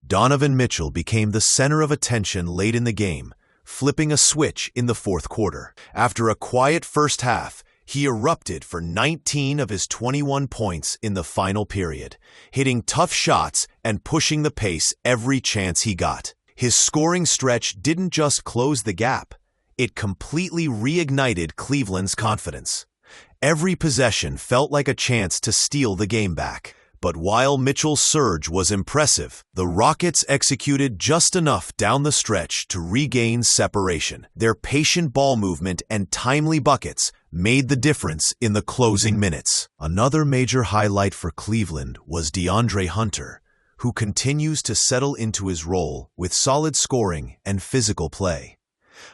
Donovan Mitchell became the center of attention late in the game, flipping a switch in the fourth quarter. After a quiet first half, he erupted for 19 of his 21 points in the final period, hitting tough shots and pushing the pace every chance he got. His scoring stretch didn't just close the gap, it completely reignited Cleveland's confidence. Every possession felt like a chance to steal the game back. But while Mitchell's surge was impressive, the Rockets executed just enough down the stretch to regain separation. Their patient ball movement and timely buckets made the difference in the closing minutes. Another major highlight for Cleveland was DeAndre Hunter, who continues to settle into his role with solid scoring and physical play.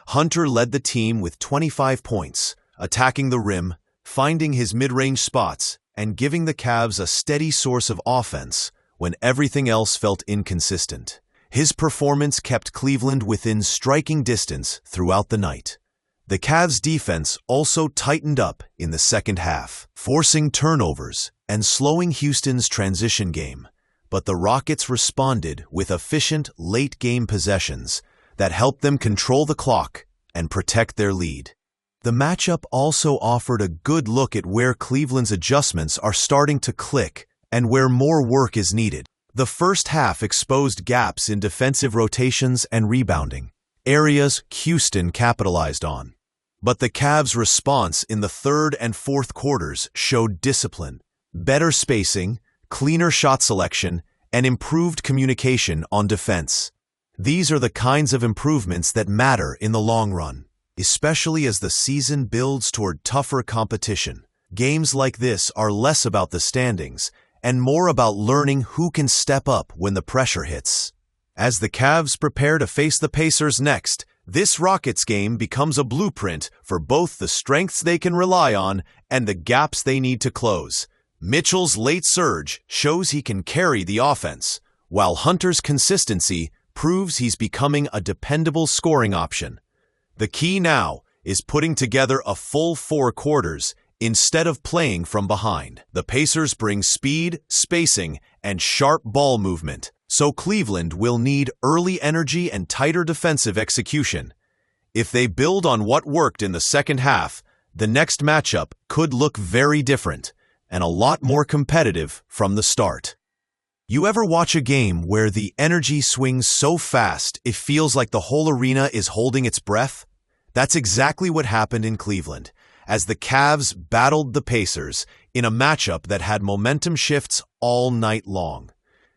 Hunter led the team with 25 points, attacking the rim, finding his mid-range spots, and giving the Cavs a steady source of offense when everything else felt inconsistent. His performance kept Cleveland within striking distance throughout the night. The Cavs' defense also tightened up in the second half, forcing turnovers and slowing Houston's transition game, but the Rockets responded with efficient late-game possessions that helped them control the clock and protect their lead. The matchup also offered a good look at where Cleveland's adjustments are starting to click and where more work is needed. The first half exposed gaps in defensive rotations and rebounding, areas Houston capitalized on. But the Cavs' response in the third and fourth quarters showed discipline, better spacing, cleaner shot selection, and improved communication on defense. These are the kinds of improvements that matter in the long run. Especially as the season builds toward tougher competition. Games like this are less about the standings and more about learning who can step up when the pressure hits. As the Cavs prepare to face the Pacers next, this Rockets game becomes a blueprint for both the strengths they can rely on and the gaps they need to close. Mitchell's late surge shows he can carry the offense, while Hunter's consistency proves he's becoming a dependable scoring option. The key now is putting together a full 4 quarters instead of playing from behind. The Pacers bring speed, spacing, and sharp ball movement, so Cleveland will need early energy and tighter defensive execution. If they build on what worked in the second half, the next matchup could look very different and a lot more competitive from the start. You ever watch a game where the energy swings so fast it feels like the whole arena is holding its breath? That's exactly what happened in Cleveland, as the Cavs battled the Pacers in a matchup that had momentum shifts all night long.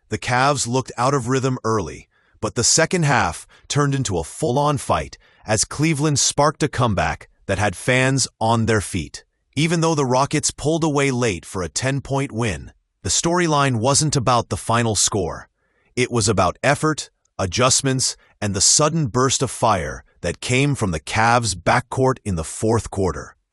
The Cavs looked out of rhythm early, but the second half turned into a full-on fight as Cleveland sparked a comeback that had fans on their feet. Even though the Rockets pulled away late for a 10-point win, the storyline wasn't about the final score. It was about effort, adjustments, and the sudden burst of fire that came from the Cavs' backcourt in the fourth quarter.